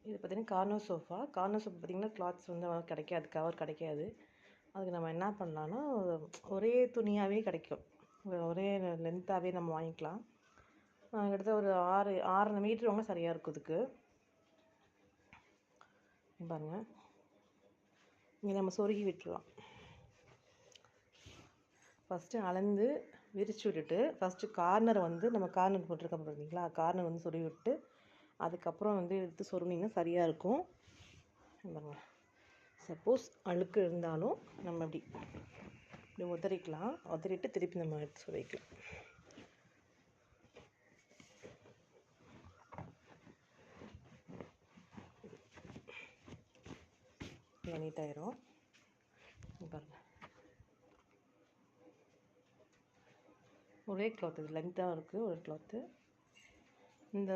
இது பார்த்திங்கன்னா corner sofa பார்த்திங்கன்னா கிளாத்ஸ் வந்து கிடைக்காது, கவர் கிடைக்காது. அதுக்கு நம்ம என்ன பண்ணலான்னா, ஒரே துணியாகவே கிடைக்கும், ஒரே லென்த்தாகவே நம்ம வாங்கிக்கலாம். கிட்டத்தட்ட ஒரு 6.5 மீட்டர் வாங்க சரியாக இருக்கும். இதுக்கு பாருங்கள், இங்கே நம்ம சொருகி விட்டுடலாம். ஃபஸ்ட்டு அளந்து விரித்து விட்டுட்டு ஃபஸ்ட்டு கார்னர் வந்து நம்ம கார்னர் போட்டிருக்கோம் பார்த்தீங்களா, கார்னர் வந்து சொருகி விட்டு அதுக்கப்புறம் வந்து எடுத்து சொருகினீங்கன்னா சரியாக இருக்கும். பாருங்க, சப்போஸ் அழுக்கு இருந்தாலும் நம்ம இப்படி உதறிட்டு திருப்பி நம்ம எடுத்து சொருகிக்கலாம். நீட்டாயிரும். பாருங்கள், ஒரே கிளாத், இது லென்த்தாக இருக்குது ஒரு கிளாத்து. இந்த